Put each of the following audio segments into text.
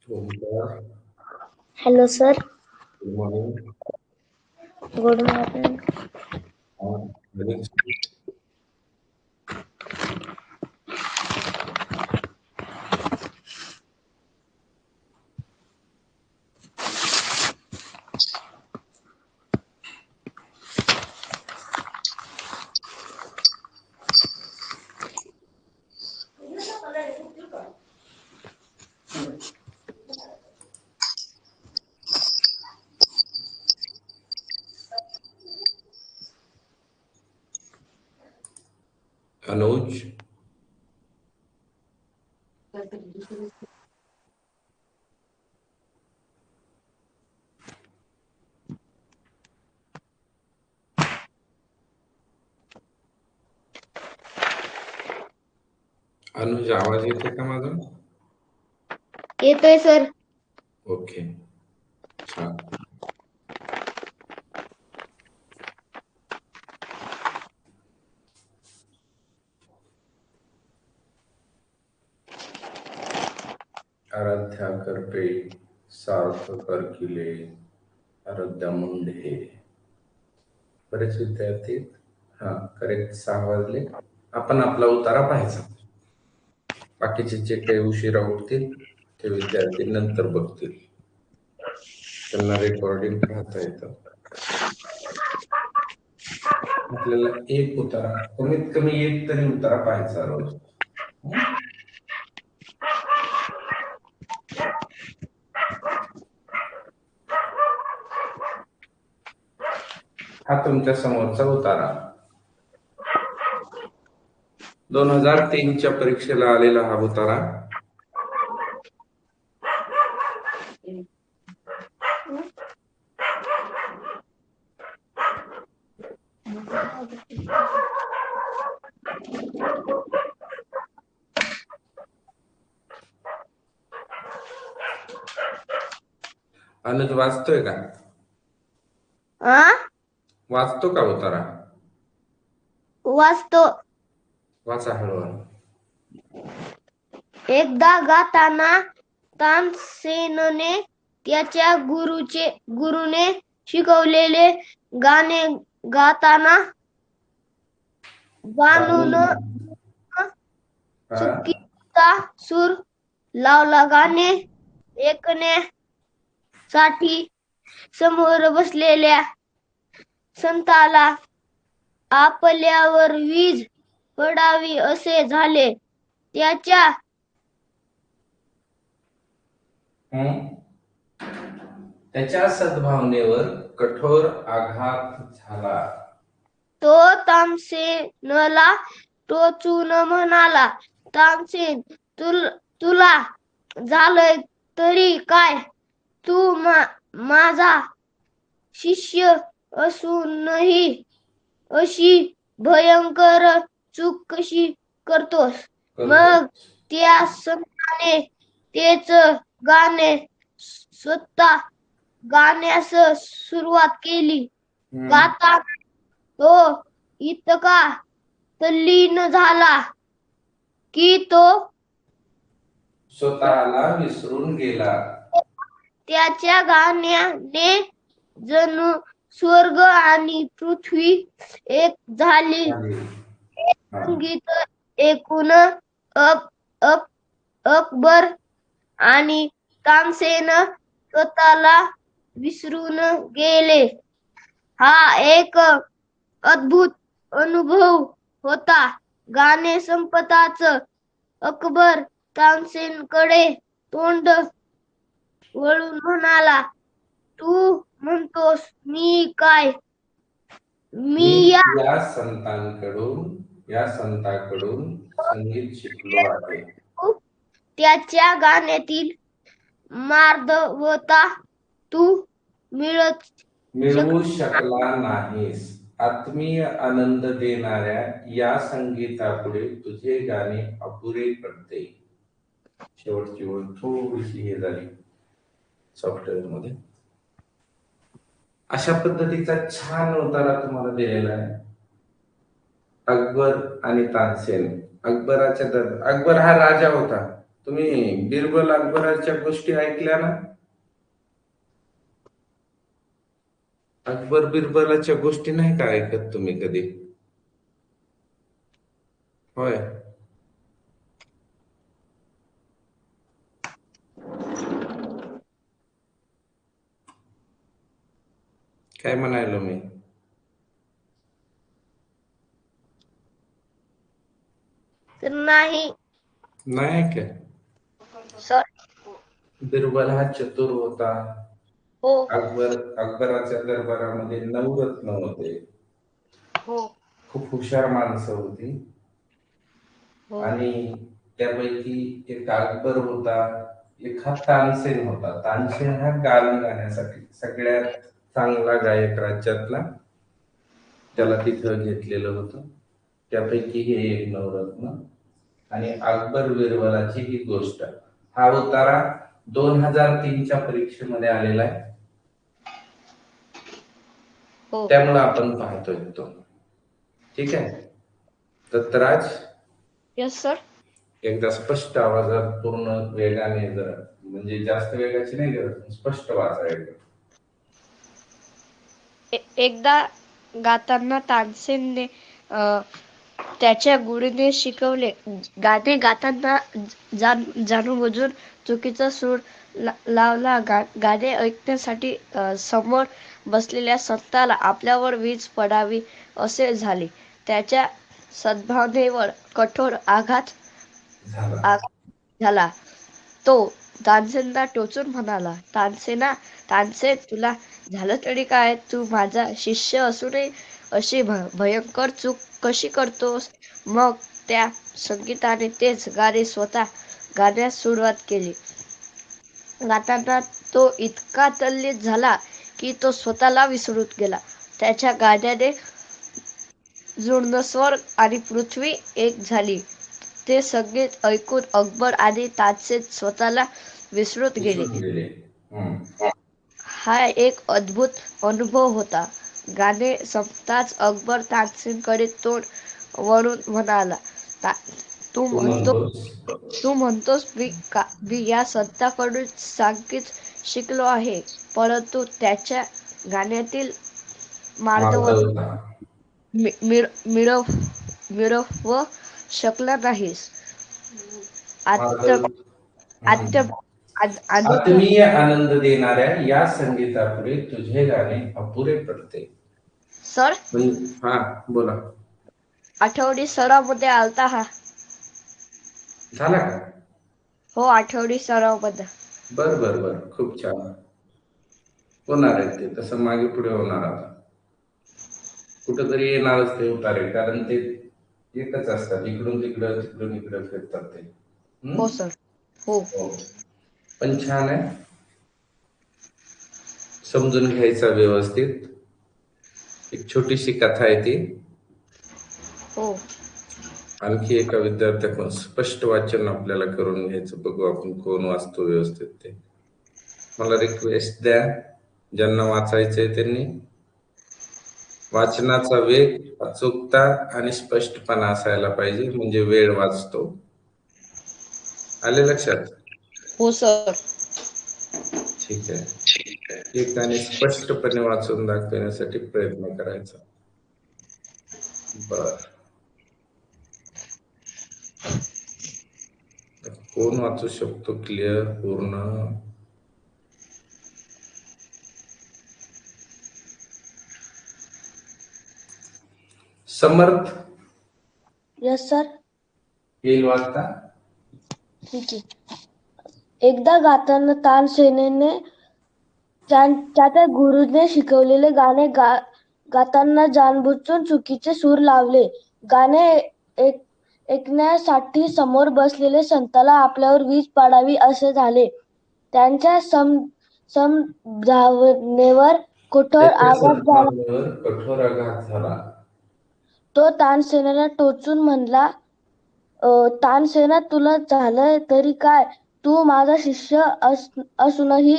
Omkar, hello sir. Good morning. Good morning. लगेच अनुज, अनुज आवाज येते का माझा? येतोय सर. ओके, छान. आराध्या करपे, सार्थ करकिले, आराध्या मुंढे. बरेच विद्यार्थी करेक्ट 6 वाजले. आपण आपला उतारा पाहायचा. बाकीचे जे काही उशिरा उठतील ते विद्यार्थी नंतर बघतील. त्यांना रेकॉर्डिंग पाहता येतं. आपल्याला एक उतारा, कमीत कमी एक तरी उतारा पाहायचा रोज. हा तुमच्या समोरचा उतारा 2003च्या परीक्षेला आलेला हा उतारा. अनुज वाचतोय का? वाचतो का उतारा? वाचतो. वाचा हळूहळू. एकदा गाताना तानसेनने त्याच्या गुरुने शिकवलेले गाणे गाताना बानून चुकीचा सूर लावला. गाणे ऐकण्यासाठी समोर बसलेल्या संताला आपल्यावर वीज पडावी असे झाले. त्याच्या सद्भावनेवर कठोर आघात झाला. तो तानसेनला टोचून म्हणाला, तानसेन, तुला झालंय तरी काय? तू माझा शिष्य असूनही अशी भयंकर चूक कशी करतोस? मग त्या संताने तेच गाणे स्वतः गाण्यास सुरुवात केली. गाताना तो इतका तल्लीन झाला की तो स्वतःला विसरून गेला. त्याच्या गाण्याने जणू स्वर्ग आणि पृथ्वी एक झाली. संगीत ऐकून अकबर आणि तानसेन स्वतःला विसरून गेले. हा एक अद्भुत अनुभव होता. गाणे संपताच अकबर तानसेनकडे तोंड वळून म्हणाला, तू म्हणतोस मी काय? मी या संतांकडून संगीत शिकलो आहे. त्याच्या गाण्यातील मार्दवता तू मिळवू शकला नाहीस. आत्मीय आनंद देणाऱ्या या संगीतापुढे तुझे गाणे अपुरे पडते. शेवटची ओळ थोडीशी हे झाली सॉफ्टवेअर मध्ये. अशा पद्धतीचा छान उतारा तुम्हाला दिलेला आहे. अकबर आणि तानसेन. अकबर हा राजा होता. तुम्ही बिरबल अकबराच्या गोष्टी ऐकल्या ना? अकबर बिरबलाच्या गोष्टी नाही का ऐकत तुम्ही कधी? होय. काय म्हणायलो मी? नाही नाही ऐकलं. सर. बिरबल हा चतुर होता. हो अकबराच्या दरबारामध्ये 9 रत्न होते. हो खूप हुशार माणसं होती. हो आणि त्यापैकी एक अकबर होता, एक हा तानसेन होता. तानसेन हा गाणं गाण्यासाठी सगळ्यात चांगला गायक राज्यातला, त्याला तिथं घेतलेलं होतं. त्यापैकी हे एक नवरत्न. आणि अकबर बिरबलाची ही गोष्ट, हा उतारा 2003च्या परीक्षेमध्ये आलेला आहे. हो त्यामुळे आपण पाहतोय तो. ठीक आहे. Dattaraj, yes sir. एकदा स्पष्ट आवाजात पूर्ण वेगाने जरा, म्हणजे जास्त वेगाची नाही गरज, स्पष्ट वाचायचं. एकदा गाताना तानसेनने त्याच्या गुरुने शिकवले. गाणे गाताना जाणूनबुजून चुकीचा सूर लावला. गाणे ऐकण्यासाठी समोर बसलेल्या संताला आपल्यावर वीज पडावी असे झाले. त्याच्या सद्भावनेवर कठोर आघात झाला. झाला. तो तानसेनला टोचून म्हणाला, तानसेन, तुला झालं तरी काय? तू माझा शिष्य असूनही अशी भयंकर चूक कशी करतोस? मग त्या संगीताने तेच गाणे स्वतः गाण्यास सुरुवात केली. गाताना तो इतका तल्लीन झाला की तो स्वतःला विसरून गेला. त्याच्या गाण्याने जुळणं स्वर्ग आणि पृथ्वी एक झाली. ते संगीत ऐकून अकबर आणि तानसेन स्वतःला विसरून गेले. विसरून गेले. हा एक अद्भुत अनुभव होता. गाणे संपताच अकबर तानसेनकडे तोंड वळून म्हणाला, तू तू म्हणतो म्हणतोस तू म्हणतोस मी या संतांकडून संगीत शिकलो आहे, परंतु त्याच्या गाण्यातील माधवता माधवता मिळवू शकला नाहीस. आत्म माधव आत्म अनुभव. आत्मीय आनंद देणाऱ्या या संगीतापुढे तुझे गाणे अपुरे पडते. सर, हा, बोला. आठवडी सरावमध्ये आलता हा. झाला का? हो, आठवडी सराव मध्ये. बर बर बर, खूप छान. होणार आहे ते तसं, मागे पुढे होणार. आता कुठंतरी येणारच ते उतारे, कारण ते एकच असतात. इकडून तिकडं तिकडून इकडं फिरतात ते. हो सर. हो हो. पण छान आहे, समजून घ्यायचा व्यवस्थित. एक छोटीशी कथा आहे ती. हो आणखी एका विद्यार्थ्याकडून स्पष्ट वाचन आपल्याला करून घ्यायचं. बघू आपण कोण वाचतो व्यवस्थित ते. मला रिक्वेस्ट द्या, ज्यांना वाचायचंय त्यांनी. वाचनाचा वेग, अचूकता आणि स्पष्टपणा असायला पाहिजे, म्हणजे वेळ वाचतो. आले लक्षात? हो सर. ठीक आहे. एक आणि स्पष्टपणे वाचून दाखवण्यासाठी प्रयत्न करायचा. बर, कोण वाचू शकतो क्लिअर पूर्ण? समर्थ यस सर. येईल वाचता? ठीक आहे. एकदा गाताना तानसेनने त्याच्या गुरुने शिकवलेले गाणे गाताना जाणबुजून चुकीचे सूर लावले. गाणे ऐकण्यासाठी समोर बसलेले संताला आपल्यावर वीज पडावी असे झाले. त्यांच्या समजावणेवर कठोर त्याच्या आघात झाला. सद्भावनेवर कठोर आघात झाला. तो तानसेनाला टोचून म्हणला, तानसेना, तुला झालं तरी काय? तू माझा शिष्य असूनही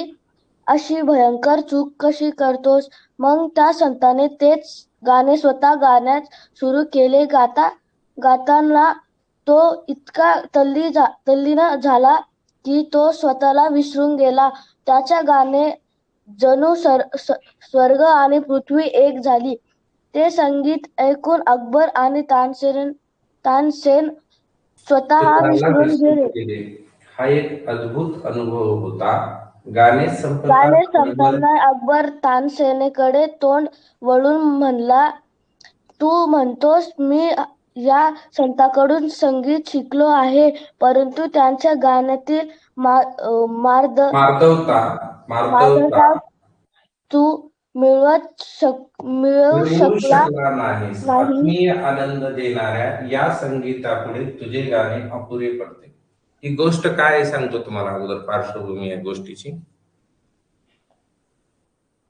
अशी भयंकर चूक कशी करतोस? मग त्या संताने तेच गाणे स्वतः गाण्यास सुरू केले. गाताना तो इतका तल्लीन झाला की तो स्वतःला विसरून गेला. त्याच्या गाणे जणू स्वर्ग आणि पृथ्वी एक झाली. ते संगीत ऐकून अकबर आणि तानसेन स्वतः स्वतःला विसरून विसरून गेले. गेले. हा एक अद्भुत अनुभव होता. गाणे गाणे संपताच अकबर संपताना अकबर तानसेनकडे तोंड वळून म्हणला, तू म्हणतोस मी या संतांकडून संगीत शिकलो आहे, परंतु त्यांच्या गाण्यातील मार्दवता मार्दवता मार्दवता तू मिळवू मिळवू शकला शकला नाहीस. नाही. आत्मीय आनंद देणाऱ्या या संगीतापुढे तुझे गाणे अपुरे पडते. ही गोष्ट काय आहे सांगतो तुम्हाला अगोदर पार्श्वभूमी या गोष्टीची.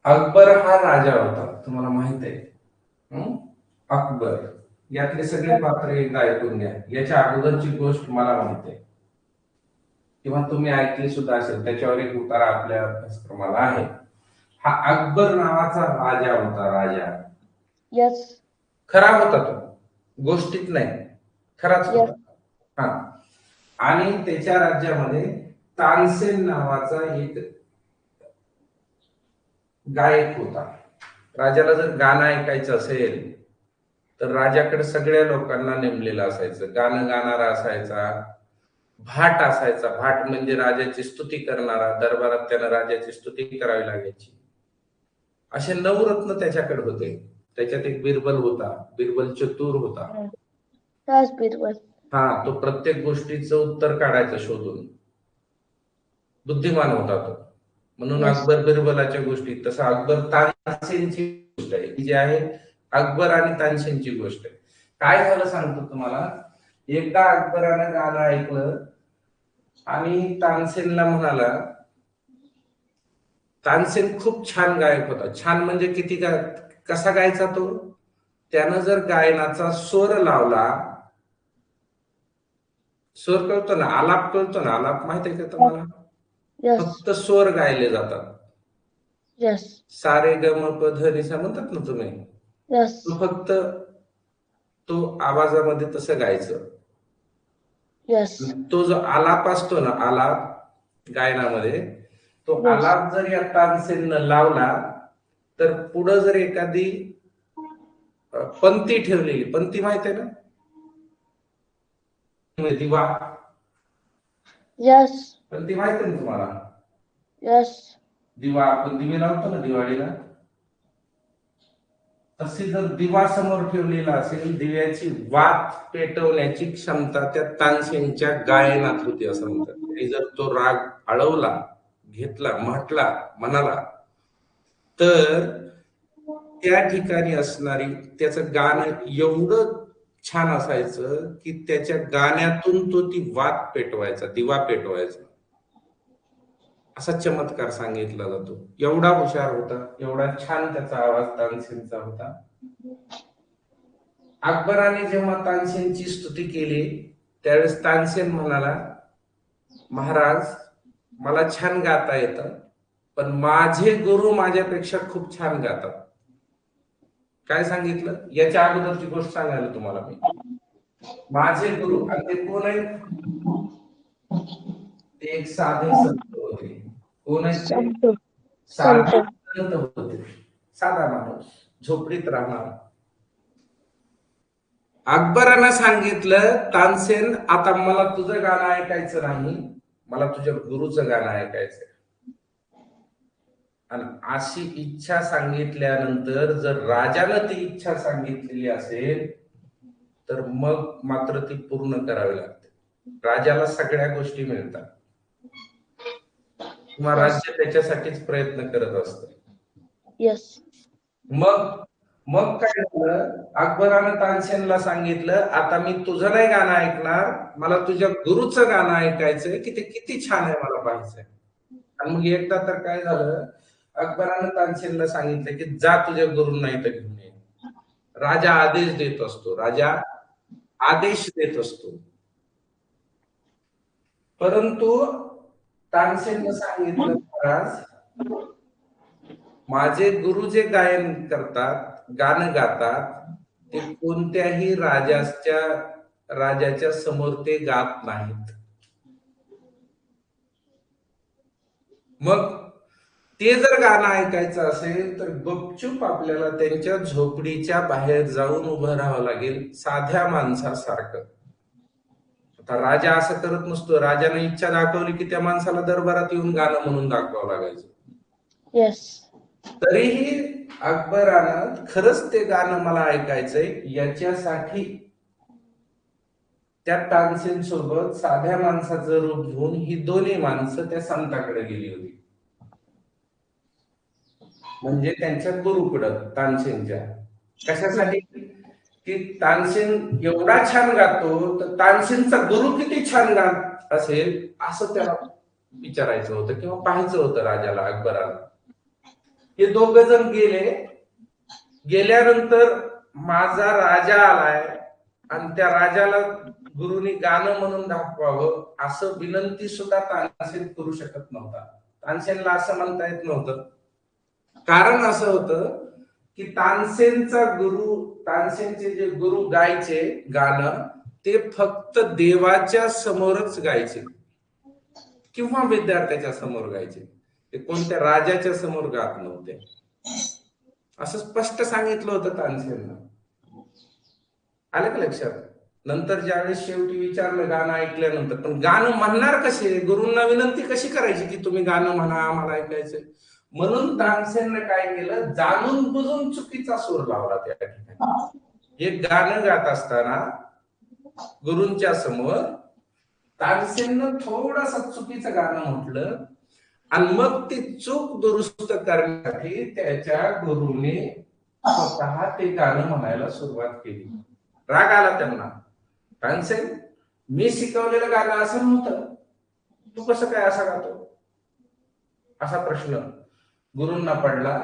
अकबर हा राजा होता, तुम्हाला माहित आहे. हं? अकबर यातले सगळे पात्र एकदा ऐकून घ्या. याच्या अगोदरची गोष्ट मला माहित आहे किंवा तुम्ही ऐकली सुद्धा असेल, त्याच्यावर एक उतारा आपल्या अभ्यासक्रमाला आहे. हा अकबर नावाचा राजा होता. राजा यस. खरा होता तो, गोष्टीत नाही, खराच यस. होता. हा. आणि त्याच्या राज्यामध्ये तानसेन नावाचा एक गायक होता. राजाला जर गाणं ऐकायचं असेल तर राजाकडे सगळ्या लोकांना नेमलेलं असायचं. गाणं गाणारा असायचा, भाट असायचा. भाट म्हणजे राजाची स्तुती करणारा. दरबारात त्यानं राजाची स्तुती करावी लागायची. असे नवरत्न त्याच्याकडे होते. त्याच्यात एक बिरबल होता. बिरबल चतुर होता. यस बिरबल. हा, तो प्रत्येक गोष्टीचं उत्तर काढायचं शोधून. बुद्धिमान होता तो. म्हणून Yes. अकबर बिरबलाच्या गोष्टी. तसं अकबर तानसेनची गोष्ट आहे, ही जी आहे अकबर आणि तानसेनची गोष्ट आहे. काय झालं सांगतो तुम्हाला. एकदा अकबरानं गाणं ऐकलं आणि तानसेनला म्हणाला. तानसेन खूप छान गायक होता. छान म्हणजे किती कसा गायचा तो. त्यानं जर गायनाचा स्वर लावला, स्वर कळतो ना, आलाप कळतो ना, आलाप माहिती आहे का तुम्हाला. Yes. फक्त स्वर गायले जातात. Yes. सारे ग म प ध नि सा म्हणतात ना तुम्ही. Yes. तो फक्त तो आवाजामध्ये तसं गायचं. Yes. तो जो आलाप असतो ना, आलाप गायनामध्ये, तो Yes. आलाप जर या तानसेननं लावला तर पुढं जर एखादी पंक्ती ठेवलेली, पंक्ती माहिती आहे ना, दिवा, Yes. पंक्ती माहिती आहे ना तुम्हाला. Yes. दिवा आपण दिवे लावतो ना दिवाळीला, तसे जर दिवा समोर ठेवलेला असेल, दिव्याची वात पेटवण्याची क्षमता त्या तानसेनच्या गायनात होती असं म्हणतात. आणि जर तो राग आळवला, घेतला, म्हटला, म्हणाला, तर त्या ठिकाणी असणारी त्याचं गाणं एवढं छान असायचं की त्याच्या गाण्यातून तो ती वात पेटवायचा, दिवा पेटवायचा. असा चमत्कार सांगितला जातो. एवढा हुशार होता, एवढा छान त्याचा आवाज तानसेनचा होता. अकबराने जेव्हा तानसेनची स्तुती केली त्यावेळेस तानसेन म्हणाला, महाराज मला छान गाता येतं, पण माझे गुरु माझ्यापेक्षा खूप छान गातात. काय सांगितलं. याच्या अगोदरची गोष्ट सांगायला तुम्हाला मी. माझे गुरु, आणि ते कोण आहेत. ते एक साधे संत होते. कोण आहेत ते. साधे संत होते. साधा माणूस, झोपडीत राहणार. अकबरानं सांगितलं, तानसेन आता मला तुझं गाणं ऐकायचं नाही, मला तुझ्या गुरुचं गाणं ऐकायचं. आणि अशी इच्छा सांगितल्यानंतर जर राजानं ती इच्छा सांगितलेली असेल तर मग मात्र ती पूर्ण करावी लागते. राजाला सगळ्या गोष्टी मिळतात किंवा राज्य त्याच्यासाठीच प्रयत्न करत असतं. Yes. मग काय झालं. अकबरानं तानसेनला सांगितलं, आता मी तुझं नाही गाणं ऐकणार, मला तुझ्या गुरुचं गाणं ऐकायचंय की ते किती छान आहे मला पाहायचंय. आणि मग एकदा तर काय झालं, अकबरानं तानसेनला सांगितलं की जा तुझ्या गुरूंना इथं घेऊन ये. राजा आदेश देत असतो, राजा आदेश देत असतो. परंतु तानसेननं सांगितलं, महाराज माझे गुरु जे गायन करतात, गाणं गातात, ते कोणत्याही राजाच्या राजाच्या समोर ते गात नाहीत. मग ते जर गाणं ऐकायचं असेल तर गपचूप आपल्याला त्यांच्या झोपडीच्या बाहेर जाऊन उभं राहावं लागेल, साध्या माणसासारखं. आता राजा असं करत नसतो. राजाने इच्छा दाखवली की त्या माणसाला दरबारात येऊन गाणं म्हणून दाखवावं लागायचं. येस. तरीही अकबरानं खरंच ते गाणं मला ऐकायचंय याच्यासाठी त्या तानसेन सोबत साध्या माणसाचं रूप घेऊन ही दोन्ही माणसं त्या संताकडे गेली होती, म्हणजे त्यांच्या गुरुकडं, तानसेनच्या. कशासाठी? की तानसेन एवढा छान गातो तर तानसेनचा गुरु किती छान गात असेल असं त्याला विचारायचं होतं किंवा पाहायचं होतं राजाला, अकबराला. हे दोघ जण गेले. गेल्यानंतर माझा राजा आलाय आणि त्या राजाला गुरुनी गाणं म्हणून दाखवावं असं विनंती सुद्धा तानसेन करू शकत नव्हता. तानसेनला असं म्हणता येत नव्हतं. कारण असं होतं की तानसेनचा गुरु, तानसेनचे जे गुरु गायचे गाणं ते फक्त देवाच्या समोरच गायचे किंवा विद्यार्थ्याच्या समोर गायचे. ते कोणत्या राजाच्या समोर गात नव्हते, असं स्पष्ट सांगितलं होतं तानसेनला. आलं का लक्षात? नंतर ज्यावेळेस शेवटी विचारलं गाणं ऐकल्यानंतर, पण गाणं म्हणणार कसे? गुरूंना विनंती कशी करायची की तुम्ही गाणं म्हणा, आम्हाला ऐकायचंय? म्हणून तानसेनने काय केलं, जाणून बुजून चुकीचा सूर लावला त्या ठिकाणी. हे गाणं गात असताना गुरूंच्या समोर तानसेननं थोडासा चुकीचं गाणं म्हटलं आणि मग ती चूक दुरुस्त करण्यासाठी त्याच्या गुरुने स्वतः ते गाणं म्हणायला सुरुवात केली. राग आला त्यांना. तानसेन, मी शिकवलेलं गाणं असं नव्हतं, तू कसं काय असा गातो? असा प्रश्न गुरूंना पडला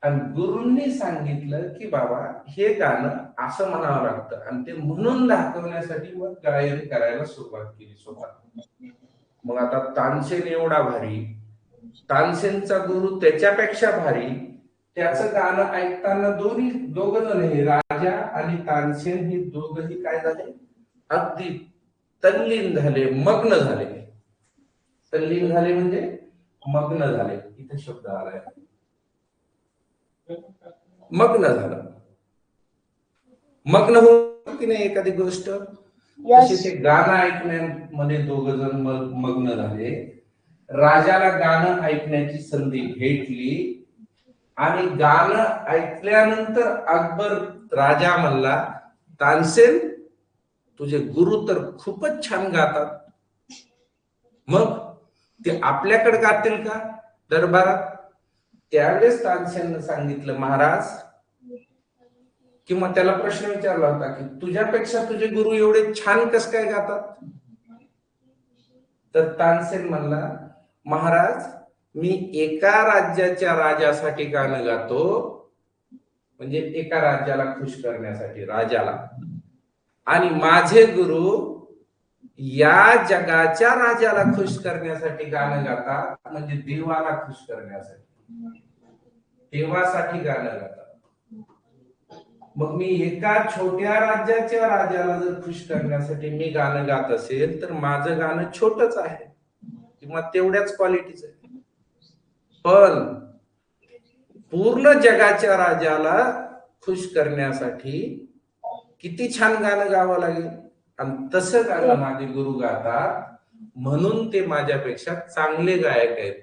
आणि गुरूंनी सांगितलं की बाबा हे गाणं असं म्हणावं लागतं आणि ते म्हणून दाखवण्यासाठी मग गायन करायला सुरुवात केली स्वतः. मग आता तानसेन एवढा भारी, तानसेनचा गुरु त्याच्यापेक्षा भारी, त्याचं गाणं ऐकताना दोघ जण, राजा आणि तानसेन हे दोघही काय झाले, अगदी तल्लीन झाले, मग्न झाले. तल्लीन झाले म्हणजे मग्न झाले. इथे शब्द आलाय, मग्न झालं. मग्न होत की नाही एखादी गोष्ट, तसे ते गाणं ऐकण्यामध्ये दोघ जण मग्न झाले. राजाला गाणं ऐकण्याची संधी भेटली आणि गाणं ऐकल्यानंतर अकबर राजा म्हणला, तानसेन तुझे गुरु तर खूपच छान गातात, मग ते आपल्याकडे गातील का दरबारात? त्यावेळेस तानसेननं सांगितलं, महाराज, किंवा त्याला प्रश्न विचारला होता की तुझ्यापेक्षा तुझे गुरु एवढे छान कस काय गातात? तर तानसेन म्हणला, महाराज, मी एका राज्याच्या राजासाठी गाणं गातो, म्हणजे एका राज्याला खुश करण्यासाठी, राजाला, आणि माझे गुरु या जगाच्या राजाला खुश करण्यासाठी गाणं गातात, म्हणजे देवाला खुश करण्यासाठी, देवासाठी गाणं गातात. मग मी एका छोट्या राज्याच्या राजाला जर खुश करण्यासाठी मी गाणं गात असेल तर माझं गाणं छोटच आहे किंवा तेवढ्याच क्वालिटीच आहे. पण पूर्ण जगाच्या राजाला खुश करण्यासाठी किती छान गाणं गावं लागेल, आणि तसं गाणं माझे गुरु गातात, म्हणून ते माझ्यापेक्षा चांगले गायक आहेत,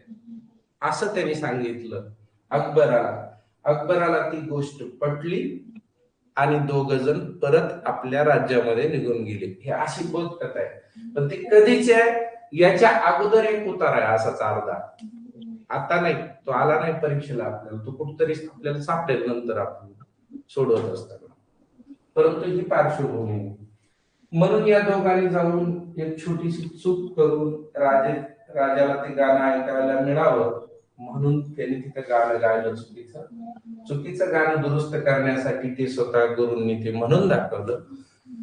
असं त्यांनी सांगितलं अकबराला. अकबराला ती गोष्ट पटली आणि दोघ जण परत आपल्या राज्यामध्ये निघून गेले. हे अशी बोधकथा आहे, पण ती कधीची आहे? याच्या अगोदर एक उतार आहे असाच अर्धा. आता नाही, तो आला नाही परीक्षेला आपल्याला, तो कुठतरी आपल्याला सापडेल नंतर आपण सोडवत असताना, परंतु ही पार्श्वभूमी. म्हणून या दोघांनी जाऊन एक छोटीशी चूक करून राजाला ते गाणं ऐकायला मिळावं म्हणून त्यांनी तिथं गाणं गायलं चुकीचं गाणं दुरुस्त करण्यासाठी ते स्वतः गुरूंनी ते म्हणून दाखवलं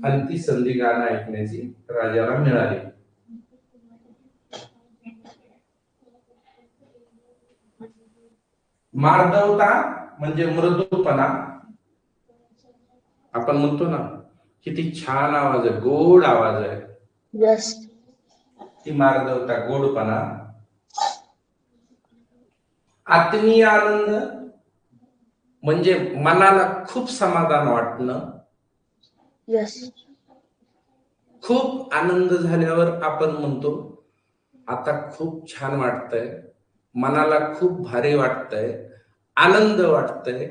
आणि ती संधी गाणं ऐकण्याची राजाला मिळाली. मार्दवता म्हणजे मृदूपणा. आपण म्हणतो ना किती छान आवाज आहे, गोड आवाज आहे. यस ती मार्दवता, गोडपणा. आत्मीय आनंद म्हणजे मनाला खूप समाधान वाटणं. यस खूप आनंद झाल्यावर आपण म्हणतो आता खूप छान वाटतंय, मनाला खूप भारी वाटतंय, आनंद वाटतंय.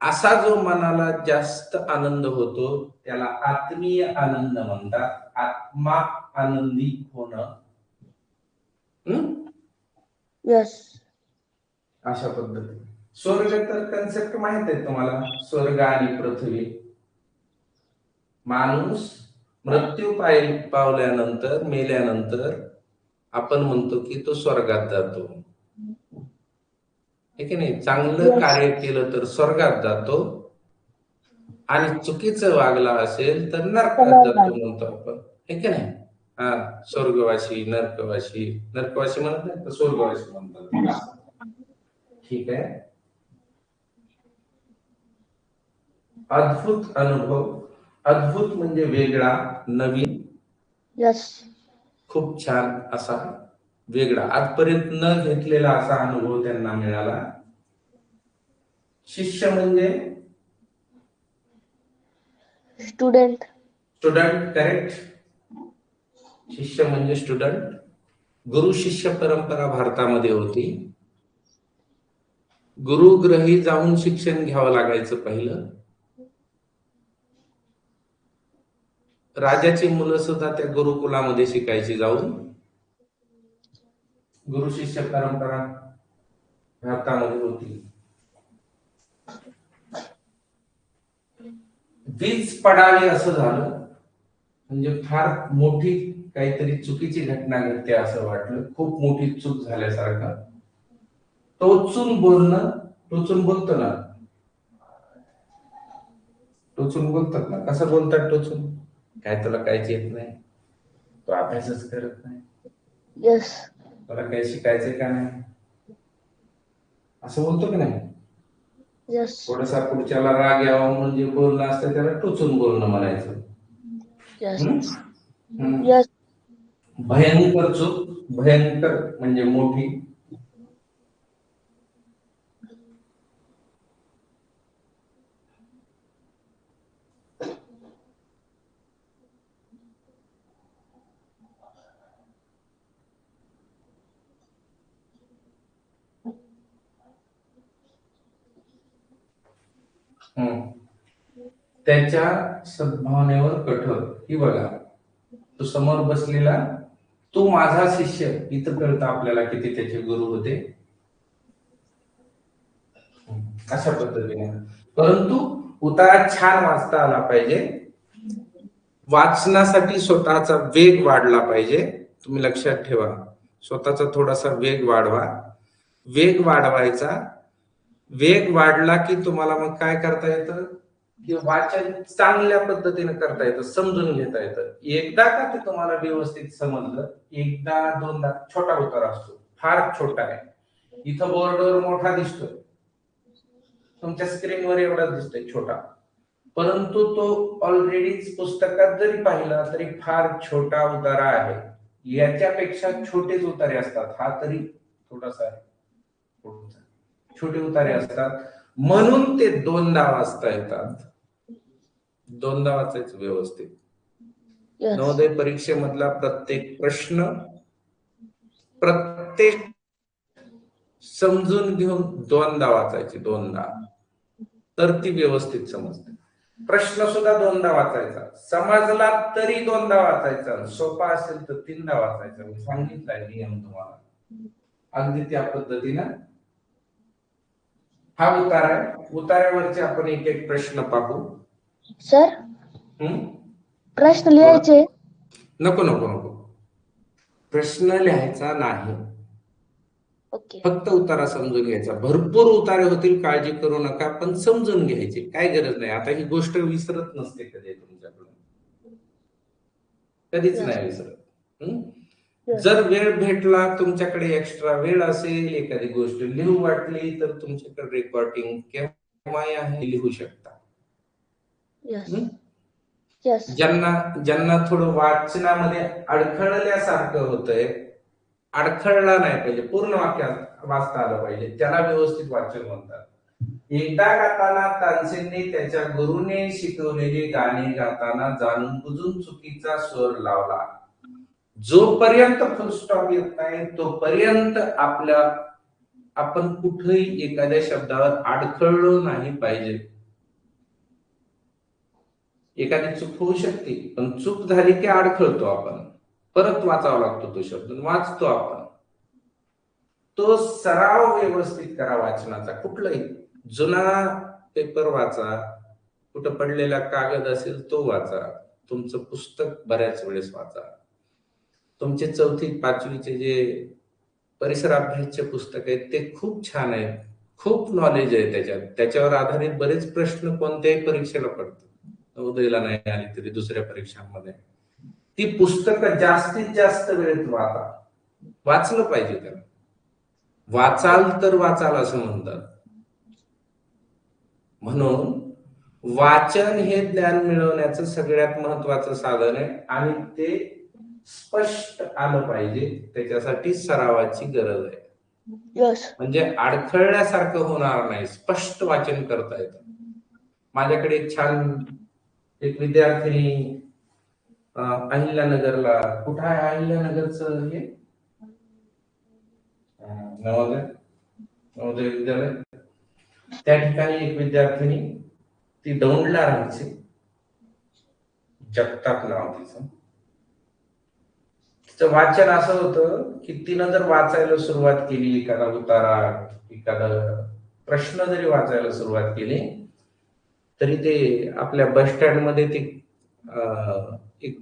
असा जो मनाला जास्त आनंद होतो त्याला आत्मीय आनंद म्हणतात. आत्मा आनंदी होणं. यस अशा पद्धती. स्वर्ग तर कन्सेप्ट माहित आहे तुम्हाला, स्वर्ग आणि पृथ्वी. माणूस मृत्यू पावल्यानंतर, मेल्यानंतर आपण म्हणतो की तो स्वर्गात जातो, हे की नाही. चांगलं Yes. कार्य केलं तर स्वर्गात जातो आणि चुकीचं वागला असेल तर नरकात जातो म्हणतो आपण, हे की नाही. हा, स्वर्गवासी नरकवासी, नरकवासी म्हणत नाही तर स्वर्गवासी म्हणतात. ठीक आहे. अद्भुत अनुभव. अद्भुत म्हणजे वेगळा, नवीन, यस खूप छान असा वेगळा, आजपर्यंत न घेतलेला असा अनुभव त्यांना मिळाला. शिष्य म्हणजे स्टुडंट स्टुडंट, करेक्ट. शिष्य म्हणजे स्टुडंट. गुरु शिष्य परंपरा भारतामध्ये होती. गुरुग्रही जाऊन शिक्षण घ्यावं लागायचं पहिलं. राजाची मुलं सुद्धा त्या गुरुकुलामध्ये शिकायची जाऊन. गुरु शिष्य परंपरा भारतामध्ये होती. वीज पडावी असं झालं म्हणजे फार मोठी काहीतरी चुकीची घटना घडते असं वाटलं, खूप मोठी चूक झाल्यासारखं. टोचून बोलणं, टोचून बोलतो ना, टोचून बोलतात ना. कसं बोलतात टोचून? काय तुला काहीच येत नाही, तो अभ्यासच करत नाही, यस तुला काही शिकायचंय का नाही, असं बोलतो की नाही. यस थोडासा पुढच्याला राग यावा म्हणून जे बोलणं असतं त्याला टोचून बोलणं म्हणायचं. यस हम्म? यस भयंकर चूक, भयंकर म्हणजे मोठी. त्याच्या सद्भावनेवर कठोर. ही बघा, तो समोर बसलेला, तू माझा शिष्य, इथं कळतं आपल्याला किती त्याचे गुरु होते. अशा पद्धतीने. परंतु उतारा छान वाचता आला पाहिजे. वाचनासाठी स्वतःचा वेग वाढला पाहिजे. तुम्ही लक्षात ठेवा, स्वतःचा थोडासा वेग वाढवा. वेग वाढवायचा. वेग वाढला की तुम्हाला मग काय करता येतं की वाचन चांगल्या पद्धतीने करता येतं, समजून घेता येतं. एकदा का ते तुम्हाला व्यवस्थित समजलं, एकदा दोनदा, छोटा उतार असतो, फार छोटा आहे. इथं बोर्डवर मोठा दिसतोय, तुमच्या स्क्रीनवर एवढाच दिसतोय छोटा, परंतु तो ऑलरेडीच पुस्तकात जरी पाहिला तरी फार छोटा उतारा आहे. याच्यापेक्षा छोटेच उतारे असतात. हा तरी थोडासा आहे, छोटे उतारे असतात. म्हणून ते दोनदा वाचता येतात. दोनदा वाचायचं व्यवस्थित. यस नवोदय परीक्षेमधला प्रत्येक प्रश्न, प्रत्येक समजून घेऊन दोनदा वाचायची, दोनदा, तर ती व्यवस्थित समजते. प्रश्न सुद्धा दोनदा वाचायचा, समजला तरी दोनदा वाचायचा, सोपा असेल तर तीनदा वाचायचा. मी सांगितलंय नियम तुम्हाला, अगदी त्या पद्धतीनं. हा उतार आहे. उतार्यावरचे आपण एक एक प्रश्न पाहू. सर प्रश्न लिहायचे? नको नको नको, प्रश्न लिहायचा नाही, ओके फक्त उतारा समजून घ्यायचा. भरपूर उतारे होतील, काळजी करू नका, पण समजून घ्यायचे, काय गरज नाही. आता ही गोष्ट विसरत नसते कधी तुमच्याकडून, कधीच नाही विसरत. जर वेळ भेटला, तुमच्याकडे एक्स्ट्रा वेळ असेल, एखादी गोष्ट लिहू वाटली तर तुमच्याकडे रेकॉर्डिंग केव्हा आहे लिहू शकता. यस यस ज्यांना थोडं वाचनामध्ये अडखळल्यासारखं होतंय, अडखळला नाही पाहिजे, पूर्ण वाक्यात वाचता आलं पाहिजे, त्याला व्यवस्थित वाचन म्हणतात. एकदा गाताना तानसेनने त्याच्या गुरुने शिकवलेले गाणे गाताना जाणून बुजून चुकीचा स्वर लावला. जोपर्यंत फुल स्टॉप येत नाही तोपर्यंत आपण कुठेही एखाद्या शब्दावर अडखळलो नाही पाहिजे. एखादी चूक होऊ शकते, पण चूक झाली की अडखळतो आपण, परत वाचावा लागतो तो शब्द, वाचतो आपण. तो सराव व्यवस्थित करा वाचनाचा. कुठलाही जुना पेपर वाचा, कुठं पडलेला कागद असेल तो वाचा, तुमचं पुस्तक बऱ्याच वेळेस वाचा. तुमचे 4थी 5वीचे जे परिसर अभ्यासचे पुस्तक आहेत ते खूप छान आहेत, खूप नॉलेज आहे त्याच्यावर आधारित बरेच प्रश्न कोणत्याही परीक्षेला पडतात, नवोदयला नाही आली तरी दुसऱ्या परीक्षांमध्ये. ती पुस्तकं जास्तीत जास्त वेळेत वाचलं पाहिजे. त्याला वाचाल तर वाचाल असं म्हणतात. म्हणून वाचन हे ज्ञान मिळवण्याचं सगळ्यात महत्वाचं साधन आहे आणि ते स्पष्ट आलं पाहिजे. त्याच्यासाठी सरावाची गरज आहे. यस म्हणजे अडखळल्यासारखं होणार नाही, स्पष्ट वाचन करता येतं. माझ्याकडे एक विद्यार्थिनी अहिल्यानगरला, कुठं आहे अहिल्यानगरचं हे नवोदय विद्यालय, त्या ठिकाणी एक विद्यार्थिनी, ती दौंडला राहायची, जगताप नाव तिचं. तिचं वाचन असं होतं की तिनं जर वाचायला सुरुवात केली, एखादा उतारा, एखादा प्रश्न जरी वाचायला सुरुवात केली, तरी ते आपल्या बस स्टँड मध्ये ते एक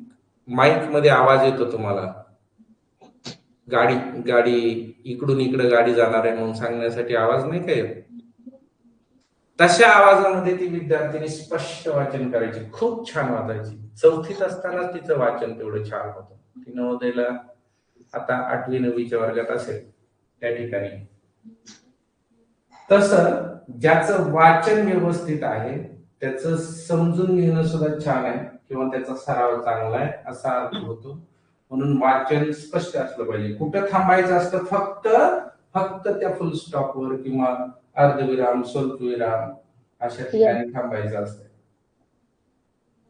माईक मध्ये आवाज येतो तुम्हाला, गाडी इकडून इकडे गाडी जाणार आहे म्हणून सांगण्यासाठी आवाज नाही का येत, तशा आवाजामध्ये ती विद्यार्थिनी स्पष्ट वाचन करायची, खूप छान वाचायची. 4थीत असतानाच तिचं वाचन तेवढं छान होतं. ती नवोदयला आता 8वी 9वीच्या वर्गात असेल त्या ठिकाणी. तसं ज्याचं वाचन व्यवस्थित आहे त्याचं समजून घेणं सुद्धा छान आहे किंवा त्याचा सराव चांगला आहे असा अर्थ होतो. म्हणून वाचन स्पष्ट असलं पाहिजे. कुठं थांबायचं असतं, फक्त त्या फुल स्टॉपवर किंवा अर्धविराम, स्वल्पविराम अशा ठिकाणी थांबायचं असतं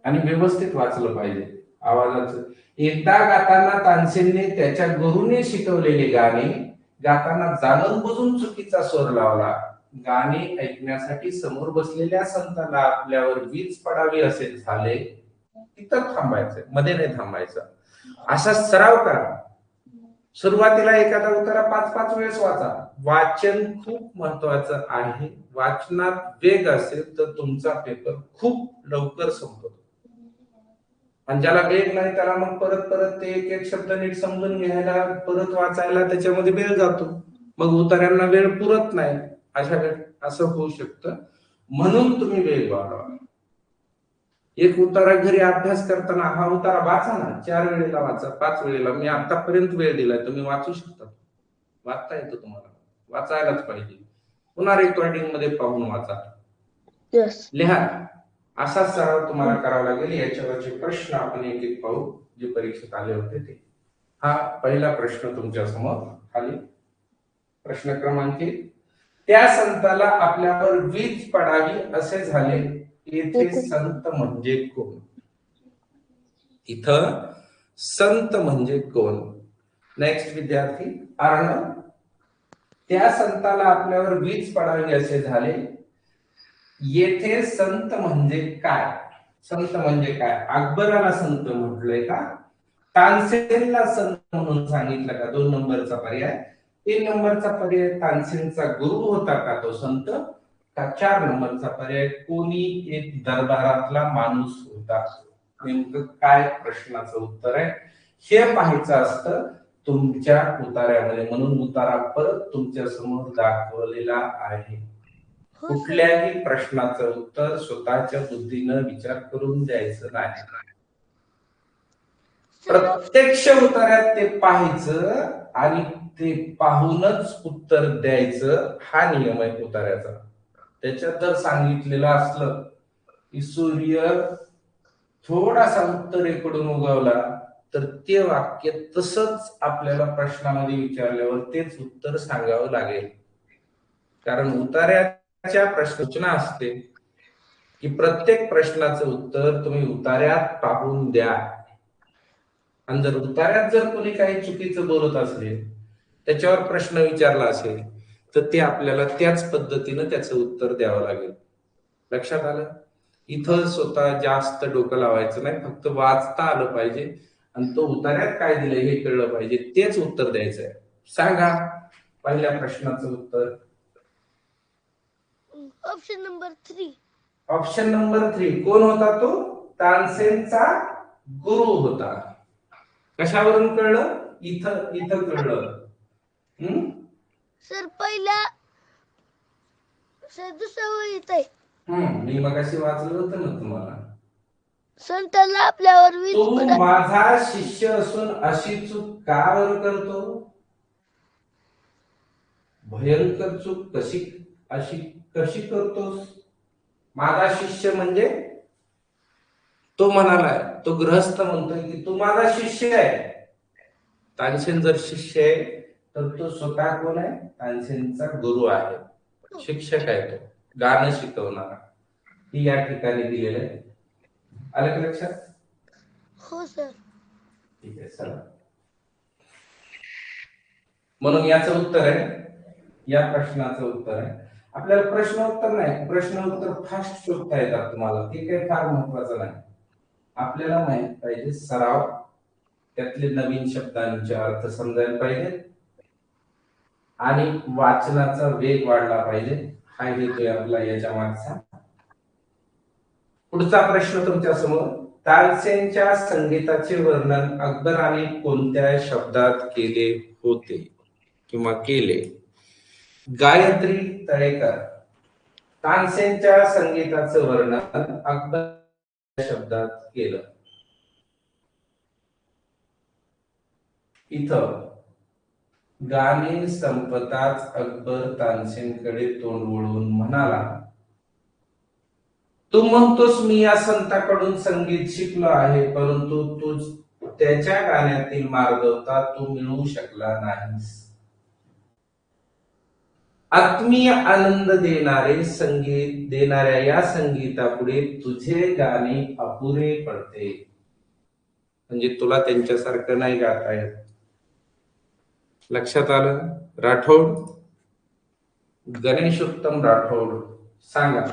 आणि व्यवस्थित वाचलं पाहिजे आवाजाचं. एकदा गाताना तानसेनने त्याच्या गुरुने शिकवलेले गाणे गाताना जाणून बुजून चुकीचा स्वर लावला. गाणे ऐकण्यासाठी समोर बसलेल्या संतांना आपल्यावर वीज पडावी असे झाले, तिथं थांबायचं, मध्ये नाही थांबायचं. असा सराव करा. सुरुवातीला एखादा उतारा 5-5 वेळेस वाचा. वाचन खूप महत्वाचं आहे. वाचनात वेग असेल तर तुमचा पेपर खूप लवकर संपतो. आणि ज्याला वेग नाही त्याला मग परत ते एक शब्द नीट समजून घ्यायला, परत वाचायला त्याच्यामध्ये वेळ जातो, मग उतार्यांना वेळ पुरत नाही. अशा वेळ असं होऊ शकतं. म्हणून तुम्ही वेग वाढवा. एक उतारा घरी अभ्यास करताना हा उतारा वाचा ना, 4 वेळेला वाचा, 5 वेळेला. मी आतापर्यंत वेळ दिलाय, तुम्ही वाचू शकता. वाचता येतो तुम्हाला, वाचायलाच पाहिजे. पुन्हा रेकॉर्डिंग मध्ये पाहून वाचा, लिहा. असा सराव तुम्हाला करावा लागेल. याच्यावरचे प्रश्न आपण एक एक पाहू जे परीक्षेत आले होते ते. हा पहिला प्रश्न तुमच्या समोर खाली. प्रश्न क्रमांक 1. त्या संताला आपल्यावर वीज पडावी असे झाले, येथे संत म्हणजे कोण? इथं संत म्हणजे कोण? नेक्स्ट विद्यार्थी अर्णव. त्या संताला आपल्यावर वीज पडावी असे झाले, येथे संत म्हणजे काय? संत म्हणजे काय? अकबराला संत म्हटलंय का? तानसेनला संत म्हणून सांगितलं का? 2 नंबरचा पर्याय. 3 नंबरचा पर्याय तानसेनचा गुरु होता का तो संत? का 4 नंबरचा पर्याय कोणी एक दरबारातला माणूस होता? नेमकं काय प्रश्नाचं उत्तर आहे हे पाहायचं असतं तुमच्या उतार्यामध्ये. म्हणून उतारा परत तुमच्या समोर दाखवलेला आहे. कुठल्याही प्रश्नाचं उत्तर स्वतःच्या बुद्धीनं विचार करून द्यायचं नाही. प्रत्यक्ष उतार्यात ते पाहायचं आणि ते पाहूनच उत्तर द्यायचं, हा नियम आहे उतार्याचा. त्याच्यात जर सांगितलेलं असलं की सूर्य थोडासा उत्तरेकडून उगवला तर ते वाक्य तसंच आपल्याला प्रश्नामध्ये विचारल्यावर तेच उत्तर सांगावं लागेल. कारण उतार्याच्या प्रश्नसूचना असते की प्रत्येक प्रश्नाचं उत्तर तुम्ही उतार्यात पाहून द्या. आणि जर उतार्यात जर कोणी काही चुकीचं बोलत असेल, त्याच्यावर प्रश्न विचारला असेल, तर ते आपल्याला त्याच पद्धतीनं त्याचं उत्तर द्यावं लागेल. लक्षात आलं? इथं स्वतः जास्त डोकं लावायचं नाही, फक्त वाचता आलं पाहिजे आणि तो उतार्यात काय दिलं हे कळलं पाहिजे, तेच उत्तर द्यायचं आहे. सांगा पहिल्या प्रश्नाचं उत्तर. Option number 3. ऑप्शन नंबर 3 कोण होता तो? तानसेनचा गुरु होता. कशावरून कळलं? इथं इथं कळलं. सर पहिला सर दुसऱ्या वहीत आहे. मी मगाशी वाचलं होतं ना तुम्हाला. सर त्याला आपल्यावर तू माझा शिष्य असून अशी चूक का बरं करतो? भयंकर चूक कशी करतोस? माझा शिष्य म्हणजे तो म्हणालाय, तो गृहस्थ म्हणतोय की तू माझा शिष्य आहे. तानसेन जर शिष्य आहे तर तो स्वतः कोण आहे? तानसेनचा गुरु आहे, शिक्षक आहे, तो गाणं शिकवणारा. ही या ठिकाणी दिलेलं आहे. आलं का लक्षात? हो सर. ठीक आहे, चला. म्हणून याचं उत्तर आहे, या प्रश्नाचं उत्तर आहे. आपल्याला प्रश्नोत्तर नाही, प्रश्नोत्तर फास्ट शोधता येतात तुम्हाला, ते काही फार महत्वाचं नाही. आपल्याला माहित पाहिजे सराव, त्यातले नवीन शब्दांचे अर्थ समजायला पाहिजे आणि वाचनाचा वेग वाढला पाहिजे. हा हेतू आपला याच्या मागचा. पुढचा प्रश्न तुमच्या समोर. तानसेनच्या संगीताचे वर्णन अकबराने कोणत्या शब्दात केले होते किंवा केले? गायत्री तळेकर. तानसेनच्या संगीताचं वर्णन अकबर शब्दात केलं. इथं गाणे संपताच अकबर तानसेनकडे तोंड वळून म्हणाला, तू म्हणतोस मी या संताकडून संगीत शिकलो आहे, परंतु तू त्याच्या गाण्यातील मार्गवता तू मिळवू शकला नाहीस. आत्मीय आनंद देणारे संगीत देणाऱ्या या संगीतापुढे तुझे गाणे अपुरे पडते. म्हणजे तुला त्यांच्यासारखं नाही गाता येत. लक्षात आलं? राठोड, गणेशोत्तम राठोड, सांगा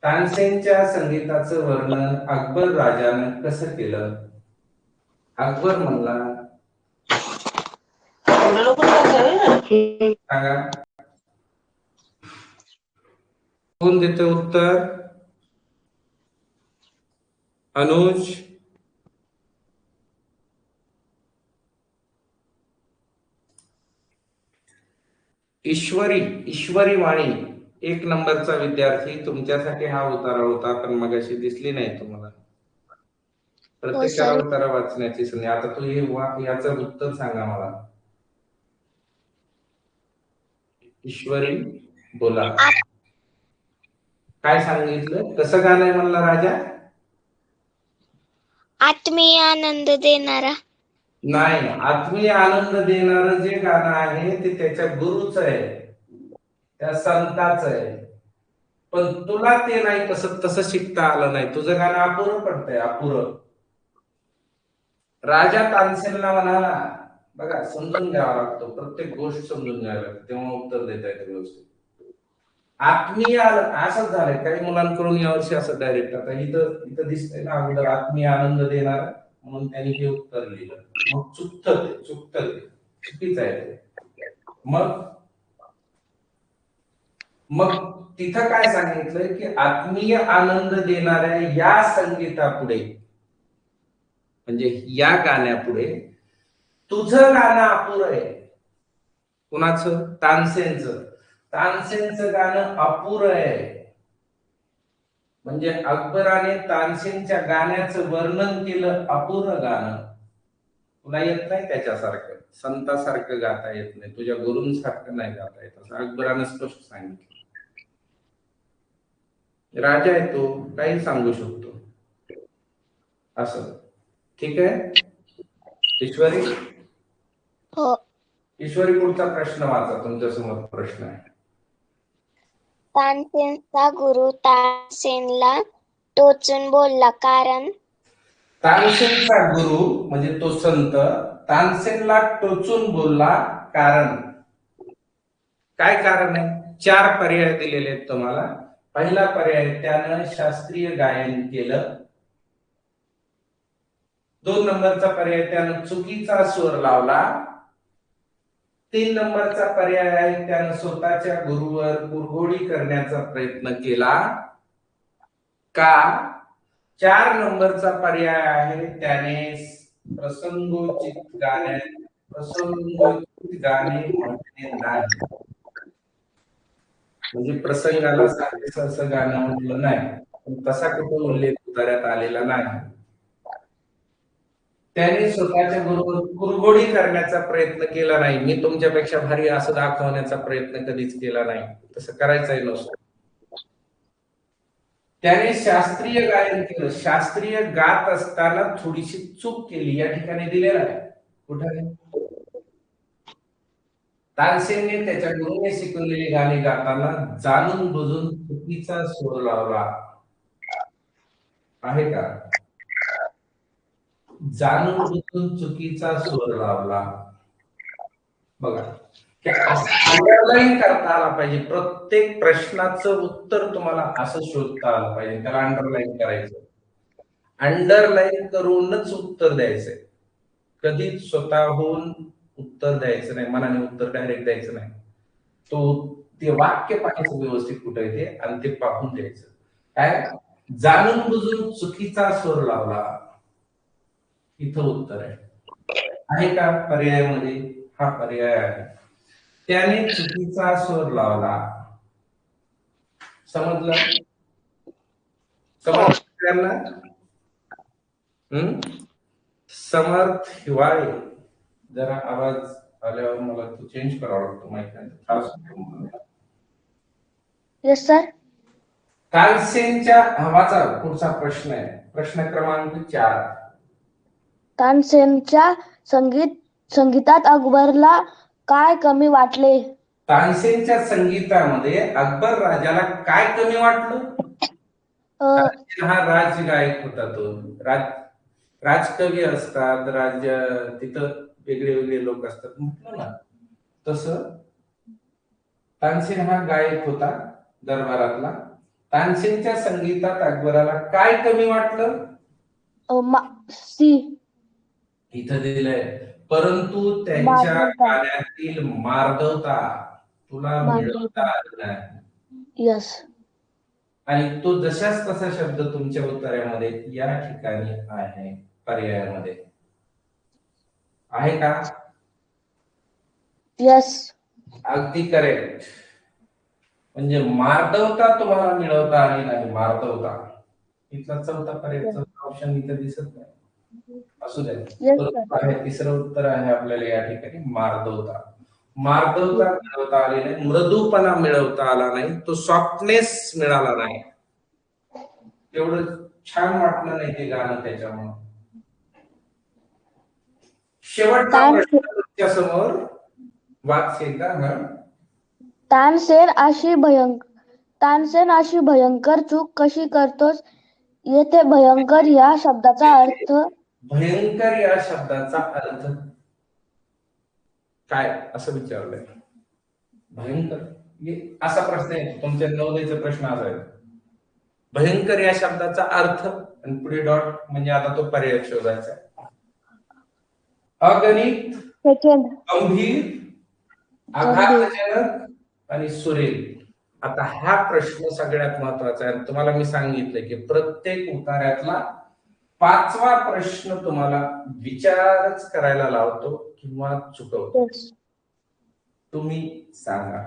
तानसेनच्या संगीताचं वर्णन अकबर राजानं कसं केलं? अकबर म्हणला, सांगा कोण देते उत्तर? अनुज. ईश्वरी वाणी 1 नंबरचा विद्यार्थी. तुमच्यासाठी हा उतारा होता, पण मगाशी दिसली नाही तुम्हाला. प्रत्येकाला उतारा वाचण्याची संधी. आता तू याचं उत्तर सांगा मला. ईश्वरी बोला, काय सांगितलं? कसं गाणं आहे म्हणला राजा? आत्मीय आनंद देणारा. नाही, आत्मीय आनंद देणारं जे गाणं आहे ते त्याच्या गुरुच आहे, त्या संताच आहे. पण तुला ते नाही, तसं शिकता आलं नाही. तुझं गाणं अपुरं पडतंय, अपुरं. राजा तानसेनला म्हणाला, बघा समजून घ्यावा लागतो, प्रत्येक गोष्ट समजून घ्यावी लागते, तेव्हा उत्तर देता येते व्यवस्थित. आत्मीय असंच झालंय काही मुलांकडून यावर्षी, असं डायरेक्ट. आता इथं दिसतंय ना अगोदर आत्मीय आनंद देणार, म्हणून त्यांनी हे उत्तर लिहिलं. मग चुकतं ते चुकीचं आहे ते. मग तिथं काय सांगितलंय की आत्मीय आनंद देणाऱ्या या संगीतापुढे, म्हणजे या गाण्यापुढे तुझं गाणं अपुरं आहे. कुणाचं? तानसेनचं. तानसेनचं गाणं अपुरं आहे. म्हणजे अकबराने तानसेनच्या गाण्याचं वर्णन केलं अपुरं गाणं. तुला येत नाही त्याच्यासारखं, संतासारखं गाता येत नाही, तुझ्या गुरूंसारखं नाही गाता येत, असं अकबराने स्पष्ट सांगितलं. राजा आहे तो, काही सांगू शकतो. असं. ठीक आहे ईश्वरी? हो. ईश्वरी पुढचा प्रश्न वाचा, तुमच्या समोर प्रश्न आहे. तानसेनचा गुरु तानसेनला टोचून बोलला कारण तानसेनचा गुरु म्हणजे तो संत तानसेनला टोचून बोलला कारण. काय कारण आहे? 4 पर्याय दिलेले आहेत तुम्हाला. पहिला पर्याय, त्यानं शास्त्रीय गायन केलं. 2 नंबरचा पर्याय, त्यानं चुकीचा स्वर लावला. 3 नंबरचा पर्याय आहे, त्यानं स्वतःच्या गुरुवर कुरघोडी करण्याचा प्रयत्न केला का. 4 नंबरचा पर्याय आहे, त्याने प्रसंगोचित गाणे म्हटले नाही. म्हणजे प्रसंगाला साजेस असं गाणं म्हटलं नाही, पण तसा कुठं उल्लेख उतार्यात आलेला नाही. त्याने स्वतःच्या गुरुवर कुरघोडी करण्याचा प्रयत्न केला नाही. मी तुमच्यापेक्षा भारी असं दाखवण्याचा प्रयत्न कधीच केला नाही, तसं करायचंही नसतं. त्याने शास्त्रीय गायन केलं. शास्त्रीय गात असताना थोडीशी चूक केली, या ठिकाणी दिलेला आहे. कुठे? तानसेनने त्याच्या गुरुने शिकवलेली गाणी गाताना जाणून बुजून चुकीचा स्वर लावला आहे का? जाणून बुजून चुकीचा स्वर लावला. बघा, अंडरलाईन करता आला पाहिजे. प्रत्येक प्रश्नाचं उत्तर तुम्हाला असं शोधता आलं पाहिजे, त्याला अंडरलाईन करायचं. अंडरलाईन करूनच उत्तर द्यायचंय. कधीच स्वतःहून उत्तर द्यायचं नाही, मनाने उत्तर डायरेक्ट द्यायचं नाही. ते वाक्य पाहायचं व्यवस्थित कुठे ते, आणि ते पाहून द्यायचं. काय? जाणून बुजून चुकीचा स्वर लावला, इथं उत्तर आहे का पर्यायामध्ये? हा पर्याय आहे. त्याने चुकीचा स्वर लावला. समजलं? समर्थ हिवाळे, जरा आवाज आल्यावर मला तो चेंज करावा लागतो माहिती. Yes sir. तानसेनच्या हवाचा पुढचा प्रश्न आहे, प्रश्न क्रमांक 4. तानसेनच्या संगीतात अकबरला काय कमी वाटले? तानसेनच्या संगीतामध्ये अकबर राजाला काय कमी वाटलं? हा राजगायक होता. तो राजकवी असतात, राज्य तिथं वेगळे वेगळे लोक असतात म्हटलं ना, तसं तानसेन हा गायक होता दरबारातला. तानसेनच्या संगीतात अकबराला काय कमी वाटलं? सी. इथं दिलंय, परंतु त्यांच्या गाण्यातील मार्दवता तुला मिळवता आली नाही. यस. आणि तो जशाच तसा शब्द तुमच्या उत्तरामध्ये या ठिकाणी आहे, पर्यायामध्ये आहे का? यस. अगदी करेक्ट. म्हणजे मार्दवता तुम्हाला मिळवता आली नाही. मार्दवता इथला चौथा पर्याय, चौथा ऑप्शन इथं दिसत नाही. असू द्या, तिसरं उत्तर आहे आपल्याला या ठिकाणी मार्दवता. मार्दवता मिळवता आली नाही, मृदूपणा मिळवता आला नाही, तो सॉफ्टनेस मिळाला नाही. एवढं छान वाटलं नाही ते गाणं त्याच्यामुळे. शेवटचा प्रश्न तुमच्या समोर वाच एकदा. तानसेन अशी भयंकर चूक कशी करतोस? येथे भयंकर या शब्दाचा अर्थ काय असं विचारलंय? भयंकर असा प्रश्न आहे तुमच्या नवोदयचा प्रश्न असा आहे. भयंकर या शब्दाचा अर्थ आणि पुढे डॉट, म्हणजे आता तो पर्याय शोधायचा. अगणित, गंभीर, आघातजनक आणि सुरेल. आता हा प्रश्न सगळ्यात महत्वाचा आहे. तुम्हाला मी सांगितलं की प्रत्येक उतार्यातला 5वा प्रश्न तुम्हाला विचारच करायला लावतो किंवा चुकवतो. तुम्ही सांगा.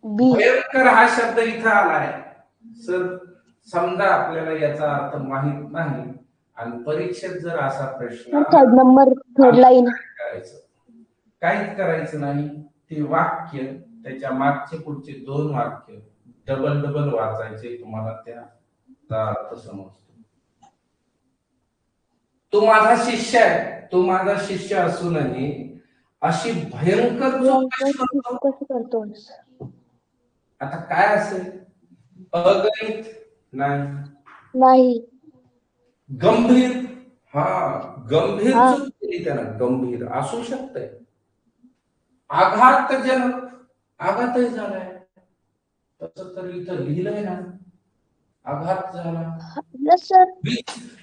भयंकर हा शब्द इथं आलाय सर, समजा आपल्याला याचा अर्थ माहित नाही आणि परीक्षेत जर असा प्रश्न थर्ड लाईन करायचं, काहीच करायचं नाही. ते वाक्य, त्याच्या मागचे पुढचे 2 वाक्य डबल वाचायचे, तुम्हाला त्याचा अर्थ समजतो. तो माझा शिष्य आहे, तो माझा शिष्य असूनही अशी भयंकर चूक कशी करतो? कशी करतोस? आता काय असेल? अगणित नाही, नाही. गंभीर, हा गंभीर हा. चूक केली त्यानं, गंभीर असू शकते. आघातजनक, आघातही झालाय, तसं तर इथं लिहिलंय ना, आघात झाला. Yes sir.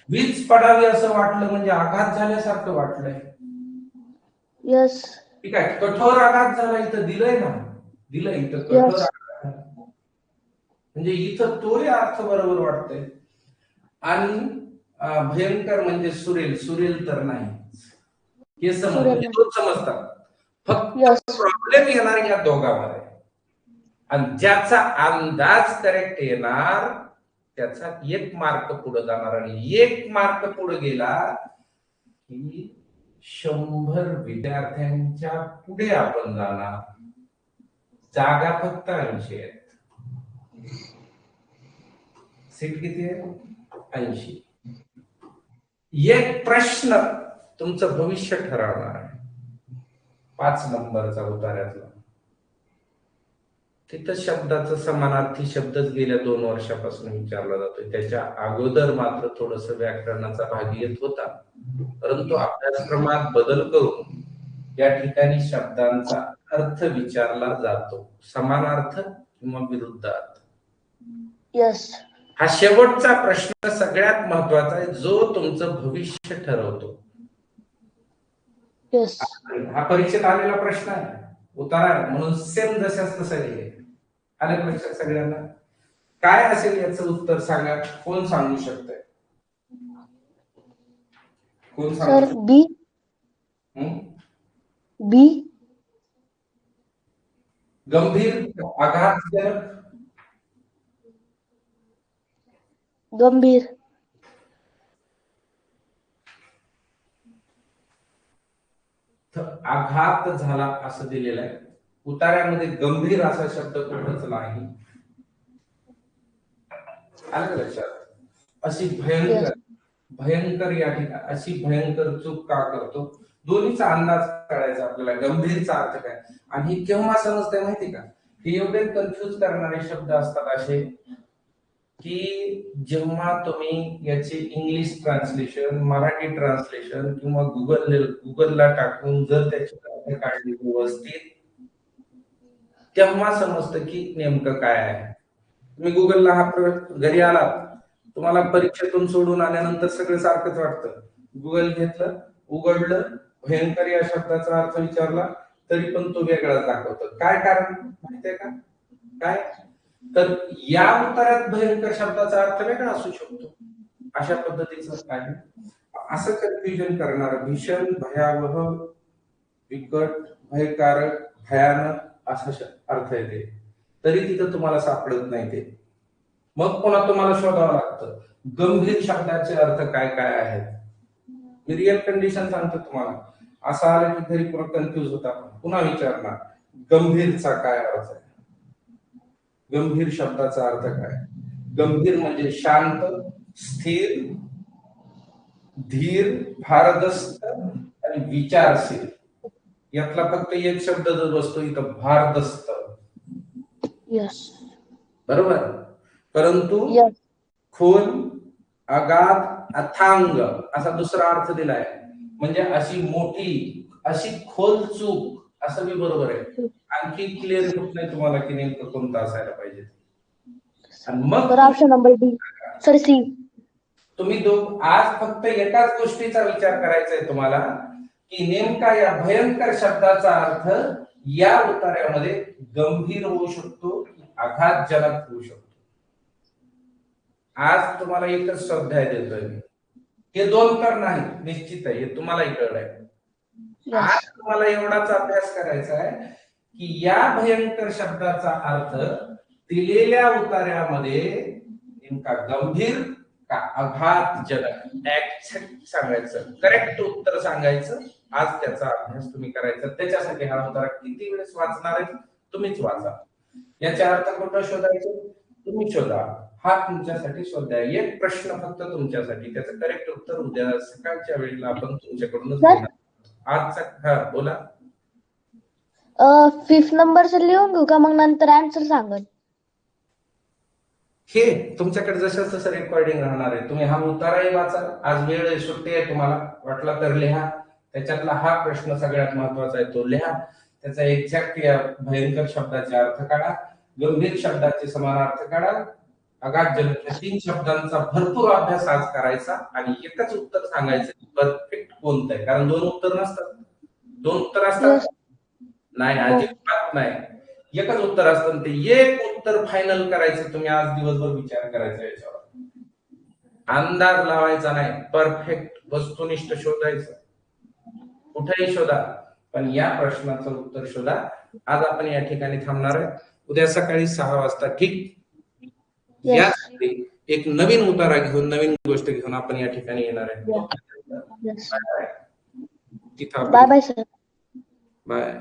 वीज पडावी असं वाटलं म्हणजे आघात झाल्यासारखं वाटलंय. यस. ठीक आहे, कठोर आघात झाला इथं दिलंय ना, दिलंय इथं कठोर Yes. आघात झाला. म्हणजे इथं तोही अर्थ बरोबर वाटतंय. आणि भयंकर म्हणजे सुरेल, सुरेल तर नाही हे समज, सुरेल म्हणजे नाही. तोच समजतात. फक्त Yes. प्रॉब्लेम येणार या दोघांमध्ये, आणि ज्याचा अंदाज करेक्ट येणार त्याचा 1 मार्क पुढे जाणार, आणि 1 मार्क पुढे गेला की 100 विद्यार्थ्यांच्या पुढे आपण जाणार. जागा फक्त 80 आहेत. सीट किती आहे? 80. एक प्रश्न तुमचं भविष्य ठरवणार आहे, 5 नंबरचा उतार्यातला. तिथं शब्दाचा समानार्थी शब्दच गेल्या 2 वर्षापासून विचारला जातोय. त्याच्या अगोदर मात्र थोडस व्याकरणाचा भाग येत होता, परंतु अभ्यासक्रमात बदल करून या ठिकाणी शब्दांचा अर्थ विचारला जातो, समानार्थ किंवा विरुद्ध अर्थ. यस. हा शेवटचा प्रश्न सगळ्यात महत्वाचा आहे, जो तुमचं भविष्य ठरवतो. यस. हा परीक्षेत आलेला प्रश्न आहे, उतारा आहे, म्हणून सेम जशाच तसं आहे. आले लक्षात सगळ्यांना? काय असेल याचं उत्तर सांगा, कोण सांगू शकतंय? कोण सांगू सर शकत? बी. बी. गंभीर, आघातजनक, गंभीर. आघात झाला असं दिलेलं आहे. उतार्यामध्ये गंभीर असा शब्द कुठंच नाही. आलं लक्षात? अशी भयंकर, भयंकर या ठिकाणी अशी भयंकर चूक का करतो? दोन्हीचा अंदाज काढायचा आपल्याला, गंभीरचा अर्थ काय आणि हे केव्हा समजतंय माहिती का? हे एवढे कन्फ्युज करणारे शब्द असतात असे की जेव्हा तुम्ही याचे इंग्लिश ट्रान्सलेशन, मराठी ट्रान्सलेशन किंवा गुगलला टाकून जर त्याची अर्थ काढली व्यवस्थित, तेव्हा समजतं की नेमकं काय आहे. तुम्ही गुगलला हा प्रयोग घरी आलात, तुम्हाला परीक्षेतून सोडून आल्यानंतर सगळं सारखंच वाटतं. गुगल घेतलं, उघडलं, भयंकर या शब्दाचा अर्थ विचारला तरी पण तो वेगळाच दाखवतो. काय कारण माहितीये का? काय तर या उत्तरात भयंकर शब्दाचा अर्थ वेगळा असू शकतो. अशा पद्धतीचं काय असं कन्फ्युजन करणार भीषण, भयावह, विकट, भयकारक, भयानक असा अर्थ येते, तरी तिथं तुम्हाला सापडत नाही ते. मग पुन्हा तुम्हाला शोधावं लागतं गंभीर शब्दाचे अर्थ काय काय आहेत. मी रिअल कंडिशन सांगतो तुम्हाला. असं आलं की घरी पुन्हा कन्फ्युज होता, पुन्हा विचारणार गंभीरचा काय अर्थ आहे, गंभीर शब्दाचा अर्थ काय. गंभीर म्हणजे शांत, स्थिर, धीर, भारदस्त आणि विचारशील. यातला फक्त एक शब्द जो बसतो इथं, भारदस्त. यस. बरोबर. परंतु यस. खोल, अगाध, अथांग असा दुसरा अर्थ दिलाय. म्हणजे अशी मोठी, अशी खोल चूक असं मी बरोबर आहे. आणखी क्लिअर होत नाही तुम्हाला की नेमकं कोणतं असायला पाहिजे. आणि मग option number D. Sir C. तुम्ही आज फक्त एकाच गोष्टीचा विचार करायचा आहे तुम्हाला की नेमका या भयंकर शब्दाचा अर्थ या उतार्यामध्ये गंभीर होऊ शकतो, आघातजनक होऊ शकतो. आज तुम्हाला एकच स्वाध्याय देतोय मी, हे 2 तर नाही निश्चित आहे, हे तुम्हालाही कळलंय. आज तुम्हाला एवढाच अभ्यास करायचा आहे की या भयंकर शब्दाचा अर्थ दिलेल्या उतार्यामध्ये नेमका गंभीर का आघातजनक, एक्झॅक्ट सांगायचं, करेक्ट उत्तर सांगायचं. आज त्याचा अभ्यास तुम्ही करायचा. त्याच्यासाठी हा उतारा किती वेळेस वाचणार आहे तुम्हीच वाचा. याचा अर्थ कुठं शोधायचं तुम्ही शोधा. हा तुमच्यासाठी स्वाध्याय. एक प्रश्न फक्त तुमच्यासाठी, त्याचं करेक्ट उत्तर उद्या सकाळच्या वेळेला आपण तुमच्याकडूनच सर? घेणार. आजचा हा बोला. 5th नंबरचं लिहून घेऊ का, मग नंतर आन्सर सांगत? हे तुमच्याकडे जसं तसं रेकॉर्डिंग राहणार आहे. तुम्ही हा उताराही वाचा, आज वेळ आहे, सुट्टी आहे तुम्हाला, वाटला तर लिहा. त्याच्यातला हा प्रश्न सगळ्यात महत्वाचा आहे, तो लिहा. त्याचा एक्झॅक्ट या भयंकर शब्दाचे अर्थ काढा, गंभीर शब्दाचे समानार्थ काढा, अगाध जलद 3 शब्दांचा भरपूर अभ्यास आज करायचा आणि एकच उत्तर सांगायचं परफेक्ट कोणतं आहे. कारण 2 उत्तर नसतात. 2 उत्तर असतात नाही, अजिबात नाही. एकच उत्तर असतं, ते एक उत्तर फायनल करायचं. तुम्ही आज दिवसभर विचार करायचा याच्यावर, अंदाज लावायचा नाही, परफेक्ट वस्तुनिष्ठ शोधायचं. कुठेही शोधा, पण या प्रश्नाचं उत्तर शोधा. आज आपण या ठिकाणी थांबणार आहे. उद्या सकाळी 6 वाजता ठीक यासाठी एक नवीन उतारा घेऊन, नवीन गोष्ट घेऊन आपण या ठिकाणी येणार आहे. Yes. तिथं बाय बाय सर. बाय.